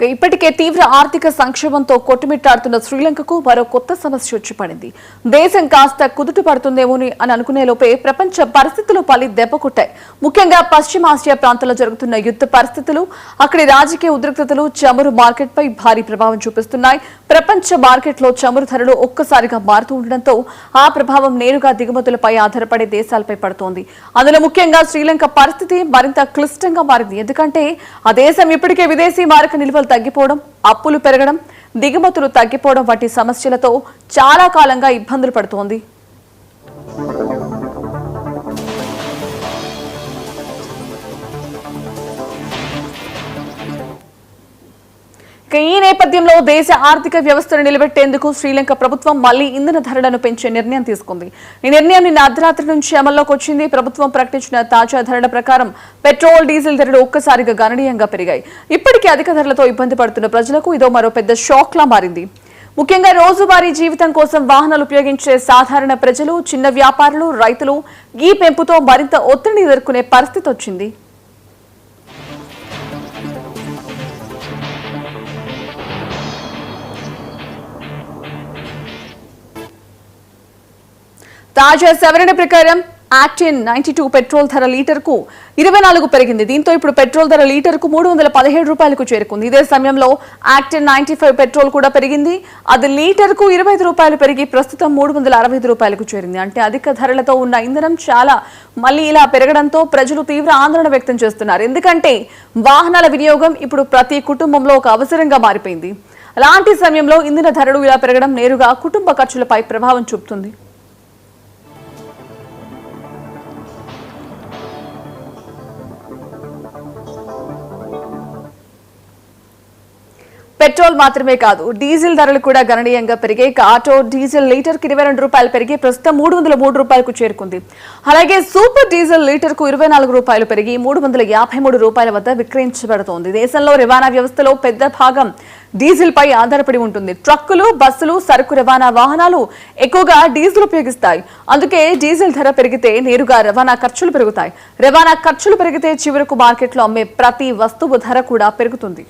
ఇప్పటికే తీవ్ర ఆర్థిక సంక్షోభంతో కొట్టుమిట్టాడుతున్న శ్రీలంకకు మరో కొత్త సమస్య వచ్చి పడింది. దేశం కాస్త కుదుట పడుతుందేమో అని అనుకునే లోపే ప్రపంచ పరిస్థితులు పలి దెబ్బకొట్టాయి. ముఖ్యంగా పశ్చిమాసియా ప్రాంతంలో జరుగుతున్న యుద్ధ పరిస్థితులు, అక్కడి రాజకీయ ఉద్రిక్తతలు చమురు మార్కెట్పై భారీ ప్రభావం చూపిస్తున్నాయి. ప్రపంచ మార్కెట్లో చమురు ధరలు ఒక్కసారిగా మారుతూ ఉండడంతో ఆ ప్రభావం నేరుగా దిగుమతులపై ఆధారపడే దేశాలపై పడుతోంది. అందులో ముఖ్యంగా శ్రీలంక పరిస్థితి మరింత క్లిష్టంగా మారింది. ఎందుకంటే ఆ దేశం ఇప్పటికే విదేశీ మారక నిల్వలు తగ్గిపోవడం, అప్పులు పెరగడం, దిగుమతులు తగ్గిపోవడం వంటి సమస్యలతో చాలా కాలంగా ఇబ్బందులు పడుతోంది. ఈ నేపథ్యంలో దేశ ఆర్థిక వ్యవస్థను నిలబెట్టేందుకు శ్రీలంక ప్రభుత్వం మళ్లీ ఇంధన ధరలను పెంచే నిర్ణయం తీసుకుంది. ఈ నిర్ణయం నిన్న అర్ధరాత్రి నుంచి అమల్లోకి వచ్చింది. ప్రభుత్వం ప్రకటించిన తాజా ధరల ప్రకారం పెట్రోల్, డీజిల్ ధరలు ఒక్కసారిగా గణనీయంగా పెరిగాయి. ఇప్పటికే అధిక ధరలతో ఇబ్బంది పడుతున్న ప్రజలకు ఇదో మరో పెద్ద షాక్ లా మారింది. ముఖ్యంగా రోజువారీ జీవితం కోసం వాహనాలు ఉపయోగించే సాధారణ ప్రజలు, చిన్న వ్యాపారులు, రైతులు ఈ పెంపుతో మరింత ఒత్తిడిని ఎదుర్కొనే పరిస్థితి వచ్చింది. తాజా సవరణ ప్రకారం యాక్టిన్ 92 పెట్రోల్ ధర లీటర్కు 24 పెరిగింది. దీంతో ఇప్పుడు పెట్రోల్ ధర లీటర్కు 317 రూపాయలకు చేరుకుంది. ఇదే సమయంలో యాక్టిన్ 95 పెట్రోల్ కూడా పెరిగింది. అది లీటర్కు 25 రూపాయలు పెరిగి ప్రస్తుతం 365 రూపాయలకు చేరింది. అంటే అధిక ధరలతో ఉన్న ఇంధనం మళ్ళీ ఇలా పెరగడంతో ప్రజలు తీవ్ర ఆందోళన వ్యక్తం చేస్తున్నారు. ఎందుకంటే వాహనాల వినియోగం ఇప్పుడు ప్రతి కుటుంబంలో ఒక అవసరంగా మారిపోయింది. అలాంటి సమయంలో ఇంధన ధరలు ఇలా పెరగడం నేరుగా కుటుంబ ఖర్చులపై ప్రభావం చూపుతుంది. పెట్రోల్ మాత్రమే కాదు, డీజిల్ ధరలు కూడా గణనీయంగా పెరిగాయి. ఆటో డీజిల్ లీటర్కు 22 రూపాయలు పెరిగి ప్రస్తుతం 303 రూపాయలకు చేరుకుంది. అలాగే సూపర్ డీజిల్ లీటర్కు 24 రూపాయలు పెరిగి 353 రూపాయల వద్ద విక్రయించబడుతోంది. దేశంలో రవాణా వ్యవస్థలో పెద్ద భాగం డీజిల్ పై ఆధారపడి ఉంటుంది. ట్రక్కులు, బస్సులు, సరుకు రవాణా వాహనాలు ఎక్కువగా డీజిల్ ఉపయోగిస్తాయి. అందుకే డీజిల్ ధర పెరిగితే నేరుగా రవాణా ఖర్చులు పెరుగుతాయి. రవాణా ఖర్చులు పెరిగితే చివరకు మార్కెట్లో అమ్మే ప్రతి వస్తువు ధర కూడా పెరుగుతుంది.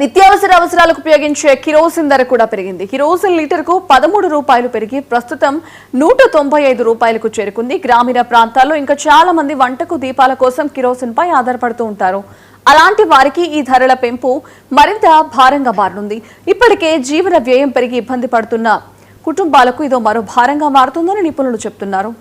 నిత్యావసర అవసరాలకు ఉపయోగించే కిరోసిన్ ధర కూడా పెరిగింది. కిరోసిన్ లీటర్కు 13 రూపాయలు పెరిగి ప్రస్తుతం 195 రూపాయలకు చేరుకుంది. గ్రామీణ ప్రాంతాల్లో ఇంకా చాలా మంది వంటకు, దీపాల కోసం కిరోసిన్ పై ఆధారపడుతూ ఉంటారు. అలాంటి వారికి ఈ ధరల పెంపు మరింత భారంగా మారనుంది. ఇప్పటికే జీవన వ్యయం పెరిగి ఇబ్బంది పడుతున్న కుటుంబాలకు ఇదో మరో భారంగా మారుతుందని నిపుణులు చెబుతున్నారు.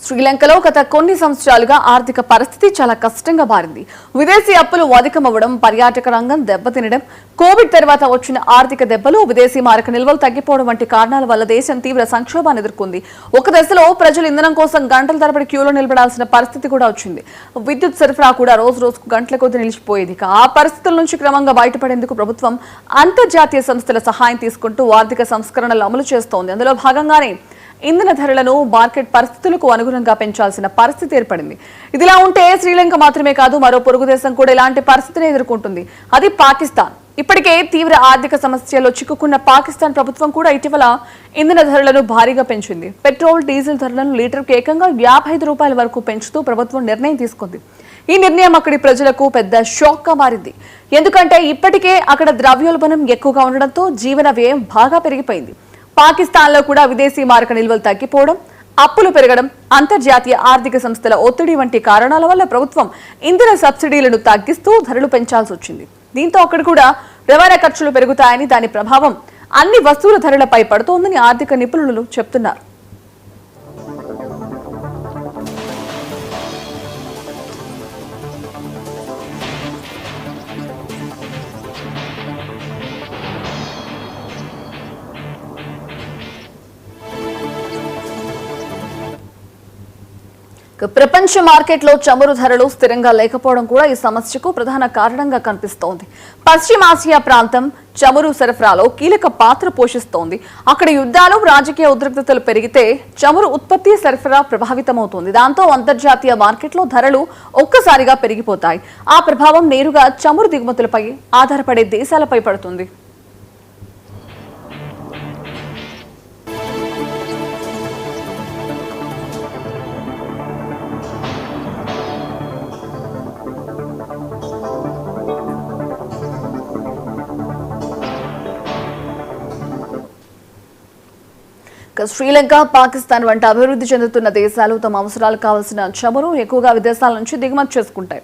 శ్రీలంకలో గత కొన్ని సంవత్సరాలుగా ఆర్థిక పరిస్థితి చాలా కష్టంగా మారింది. విదేశీ అప్పులు అధికమవ్వడం, పర్యాటక రంగం దెబ్బతినడం, కోవిడ్ తర్వాత వచ్చిన ఆర్థిక దెబ్బలు, విదేశీ మారక నిల్వలు తగ్గిపోవడం వంటి కారణాల వల్ల దేశం తీవ్ర సంక్షోభాన్ని ఎదుర్కొంది. ఒక దశలో ప్రజలు ఇంధనం కోసం గంటల తరబడి క్యూలో నిలబడాల్సిన పరిస్థితి కూడా వచ్చింది. విద్యుత్ సరఫరా కూడా రోజు రోజుకు గంటల కొద్ది నిలిచిపోయేది. ఆ పరిస్థితుల నుంచి క్రమంగా బయటపడేందుకు ప్రభుత్వం అంతర్జాతీయ సంస్థల సహాయం తీసుకుంటూ ఆర్థిక సంస్కరణలు అమలు చేస్తోంది. అందులో భాగంగానే ఇంధన ధరలను మార్కెట్ పరిస్థితులకు అనుగుణంగా పెంచాల్సిన పరిస్థితి ఏర్పడింది. ఇదిలా ఉంటే శ్రీలంక మాత్రమే కాదు, మరో పొరుగు దేశం కూడా ఇలాంటి పరిస్థితిని ఎదుర్కొంటుంది. అది పాకిస్తాన్. ఇప్పటికే తీవ్ర ఆర్థిక సమస్యల్లో చిక్కుకున్న పాకిస్తాన్ ప్రభుత్వం కూడా ఇటీవల ఇంధన ధరలను భారీగా పెంచింది. పెట్రోల్, డీజిల్ ధరలను లీటర్కు ఏకంగా 55 రూపాయల వరకు పెంచుతూ ప్రభుత్వం నిర్ణయం తీసుకుంది. ఈ నిర్ణయం అక్కడి ప్రజలకు పెద్ద షాక్ గా మారింది. ఎందుకంటే ఇప్పటికే అక్కడ ద్రవ్యోల్బణం ఎక్కువగా ఉండడంతో జీవన వ్యయం బాగా పెరిగిపోయింది. పాకిస్తాన్లో కూడా విదేశీ మారక నిల్వలు తగ్గిపోవడం, అప్పులు పెరగడం, అంతర్జాతీయ ఆర్థిక సంస్థల ఒత్తిడి వంటి కారణాల వల్ల ప్రభుత్వం ఇంధన సబ్సిడీలను తగ్గిస్తూ ధరలు పెంచాల్సి వచ్చింది. దీంతో అక్కడ కూడా రవాణా ఖర్చులు పెరుగుతాయని, దాని ప్రభావం అన్ని వస్తువుల ధరలపై పడుతోందని ఆర్థిక నిపుణులు చెబుతున్నారు. ప్రపంచ మార్కెట్లో చమురు ధరలు స్థిరంగా లేకపోవడం కూడా ఈ సమస్యకు ప్రధాన కారణంగా కనిపిస్తోంది. పశ్చిమాసియా ప్రాంతం చమురు సరఫరాలో కీలక పాత్ర పోషిస్తోంది. అక్కడ యుద్ధాలు, రాజకీయ ఉద్రిక్తతలు పెరిగితే చమురు ఉత్పత్తి, సరఫరా ప్రభావితమవుతుంది. దాంతో అంతర్జాతీయ మార్కెట్లో ధరలు ఒక్కసారిగా పెరిగిపోతాయి. ఆ ప్రభావం నేరుగా చమురు దిగుమతులపై ఆధారపడే దేశాలపై పడుతుంది. శ్రీలంక, పాకిస్తాన్ వంటి అభివృద్ధి చెందుతున్న దేశాలు తమ అవసరాలకు కావాల్సిన చమురు ఎక్కువగా విదేశాల నుంచి దిగుమతి చేసుకుంటాయి.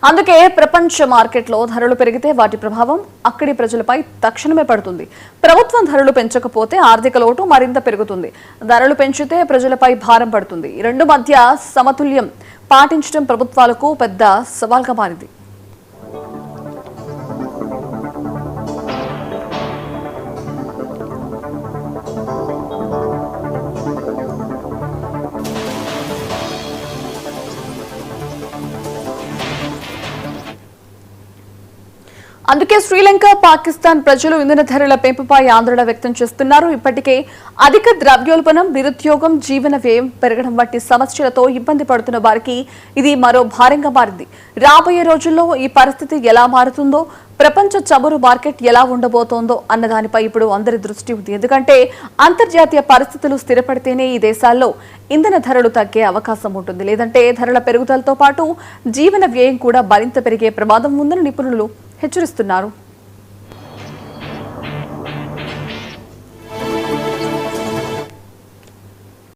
అందుకే ప్రపంచ మార్కెట్లో ధరలు పెరిగితే వాటి ప్రభావం అక్కడి ప్రజలపై తక్షణమే పడుతుంది. ప్రభుత్వం ధరలు పెంచకపోతే ఆర్థిక లోటు మరింత పెరుగుతుంది. ధరలు పెంచితే ప్రజలపై భారం పడుతుంది. ఈ రెండు మధ్య సమతుల్యం పాటించడం ప్రభుత్వాలకు పెద్ద సవాల్గా మారింది. అందుకే శ్రీలంక, పాకిస్తాన్ ప్రజలు ఇంధన ధరల పెంపుపై ఆందోళన వ్యక్తం చేస్తున్నారు. ఇప్పటికే అధిక ద్రవ్యోల్బణం, నిరుద్యోగం, జీవన వ్యయం పెరగడం వంటి సమస్యలతో ఇబ్బంది పడుతున్న వారికి ఇది మరో భారంగా మారింది. రాబోయే రోజుల్లో ఈ పరిస్థితి ఎలా మారుతుందో, ప్రపంచ చమురు మార్కెట్ ఎలా ఉండబోతోందో అన్న దానిపై ఇప్పుడు అందరి దృష్టి ఉంది. ఎందుకంటే అంతర్జాతీయ పరిస్థితులు స్థిరపడితేనే ఈ దేశాల్లో ఇంధన ధరలు తగ్గే అవకాశం ఉంటుంది. లేదంటే ధరల పెరుగుదలతో పాటు జీవన వ్యయం కూడా మరింత పెరిగే ప్రమాదం ఉందని నిపుణులు హెచ్చరిస్తున్నారు.